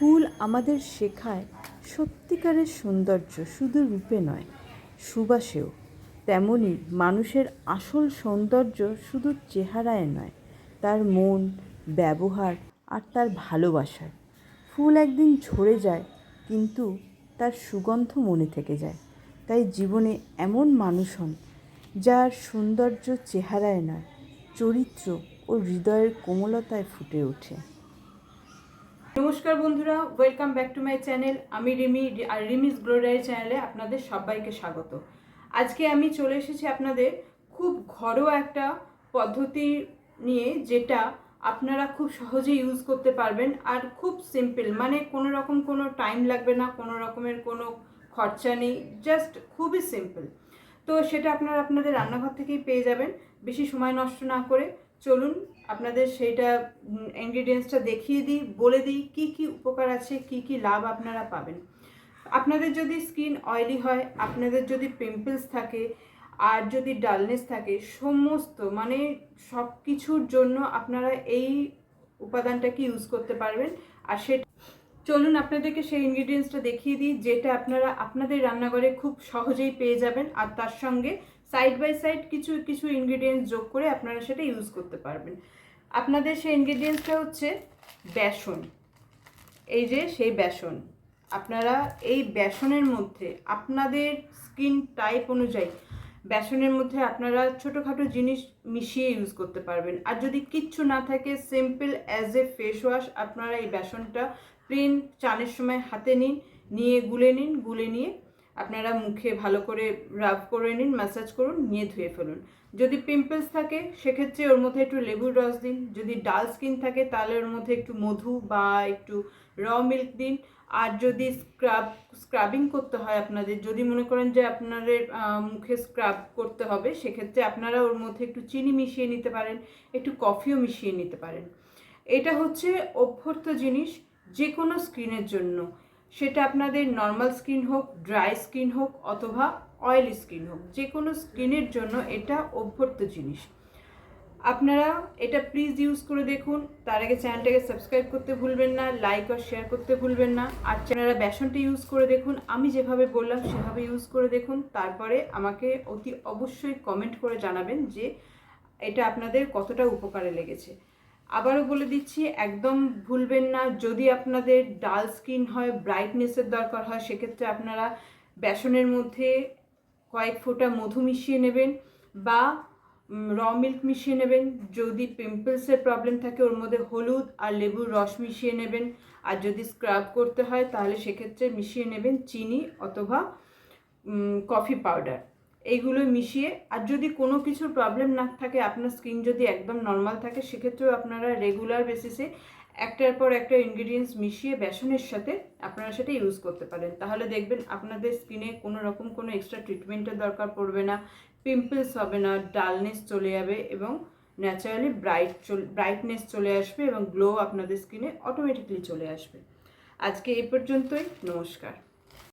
ফুল আমাদের শেখায় সত্যিকারের সৌন্দর্য শুধু রূপে নয়, সুবাসেও। তেমনি মানুষের আসল সৌন্দর্য শুধু চেহারায় নয়, তার মন, ব্যবহার আর তার ভালোবাসায়। ফুল একদিন ঝরে যায়, কিন্তু তার সুগন্ধ মনে থেকে যায়। তাই জীবনে এমন মানুষ হন যার সৌন্দর্য চেহারায় নয়, চরিত্র ও হৃদয়ের কোমলতায় ফুটে ওঠে। নমস্কার বন্ধুরা, welcome back to my channel. আমি রিমি আর রিমিস গ্লো ডায়েরি চ্যানেলে আপনাদের সবাইকে স্বাগত। আজকে আমি চলে এসেছি আপনাদের খুব ঘরোয়া একটা পদ্ধতি নিয়ে, যেটা আপনারা খুব সহজে ইউজ করতে পারবেন আর খুব সিম্পল, মানে কোনো রকম কোনো টাইম লাগবে না, কোনো রকমের কোনো খরচা নেই, জাস্ট খুবই সিম্পল। তো সেটা আপনারা আপনাদের রান্নাঘর থেকেই পেয়ে যাবেন। বেশি সময় নষ্ট না করে চলুন আপনাদের সেইটা ইনগ্রিডিয়েন্টসটা দেখিয়ে দিই, বলে দিই কী কী উপকার আছে, কী কী লাভ আপনারা পাবেন। আপনাদের যদি স্কিন অয়েলি হয়, আপনাদের যদি পিম্পলস থাকে, আর যদি ডালনেস থাকে, সমস্ত মানে সব কিছুর জন্য আপনারা এই উপাদানটাকে ইউজ করতে পারবেন। আর সেটা চলুন আপনাদেরকে সেই ইনগ্রিডিয়েন্টসটা দেখিয়ে দিই, যেটা আপনারা আপনাদের রান্নাঘরে খুব সহজেই পেয়ে যাবেন, আর তার সঙ্গে সাইড বাই সাইড কিছু কিছু ইনগ্রিডিয়েন্টস যোগ করে আপনারা সেটা ইউজ করতে পারবেন। আপনাদের সেই ইনগ্রিডিয়েন্টসটা হচ্ছে বেসন। এই যে সেই বেসন, আপনারা এই বেসনের মধ্যে আপনাদের স্কিন টাইপ অনুযায়ী বেসনের মধ্যে আপনারা ছোটোখাটো জিনিস মিশিয়ে ইউজ করতে পারবেন। আর যদি কিচ্ছু না থাকে, simple as a face wash আপনারা এই বেসনটা প্লেন চানের সময় হাতে নিন, নিয়ে গুলে নিয়ে আপনারা মুখে ভালো করে রাব করে নিন, ম্যাসাজ করুন, নিয়ে ধুয়ে ফেলুন। যদি পিম্পলস থাকে সেক্ষেত্রে ওর মধ্যে একটু লেবুর রস দিন। যদি ডাল স্কিন থাকে তাহলে ওর মধ্যে একটু মধু বা একটু র মিল্ক দিন। আর যদি স্ক্রাবিং করতে হয় আপনাদের, যদি মনে করেন যে আপনাদের মুখে স্ক্রাব করতে হবে, সেক্ষেত্রে আপনারা ওর মধ্যে একটু চিনি মিশিয়ে নিতে পারেন, একটু কফিও মিশিয়ে নিতে পারেন। এটা হচ্ছে অভ্যর্থ জিনিস যে কোনো স্কিনের জন্য, সেটা আপনাদের নর্মাল স্কিন হোক, ড্রাই স্কিন হোক অথবা অয়েলি স্কিন হোক, যে কোনো স্কিনের জন্য এটা অভ্যর্থ জিনিস। আপনারা এটা প্লিজ ইউজ করে দেখুন। তার আগে চ্যানেলটাকে সাবস্ক্রাইব করতে ভুলবেন না, লাইক আর শেয়ার করতে ভুলবেন না। আর আপনারা বেসনটা ইউজ করে দেখুন, আমি যেভাবে বললাম সেভাবে ইউজ করে দেখুন। তারপরে আমাকে অতি অবশ্যই কমেন্ট করে জানাবেন যে এটা আপনাদের কতটা উপকারে লেগেছে। আবারও বলে দিচ্ছি, একদম ভুলবেন না, যদি আপনাদের ডাল স্কিন হয়, ব্রাইটনেসের দরকার হয়, সেক্ষেত্রে আপনারা বেসনের মধ্যে কয়েক ফোঁটা মধু মিশিয়ে নেবেন বা র মিল্ক মিশিয়ে নেবেন। যদি পিম্পলসের প্রবলেম থাকে ওর মধ্যে হলুদ আর লেবুর রস মিশিয়ে নেবেন। আর যদি স্ক্রাব করতে হয় তাহলে সেক্ষেত্রে মিশিয়ে নেবেন চিনি অথবা কফি পাউডার, এইগুলো মিশিয়ে। আর যদি কোনো কিছুর প্রবলেম না থাকে, আপনার স্কিন যদি একদম নর্মাল থাকে, সেক্ষেত্রেও আপনারা রেগুলার বেসিসে একটার পর একটা ইনগ্রিডিয়েন্টস মিশিয়ে বেসনের সাথে আপনারা সেটা ইউজ করতে পারেন। তাহলে দেখবেন আপনাদের স্কিনে কোনো রকম কোনো এক্সট্রা ট্রিটমেন্টের দরকার পড়বে না, পিম্পলস হবে না, ডালনেস চলে যাবে এবং ন্যাচারালি ব্রাইটনেস চলে আসবে এবং গ্লো আপনাদের স্কিনে অটোমেটিকলি চলে আসবে। আজকে এই পর্যন্তই, নমস্কার।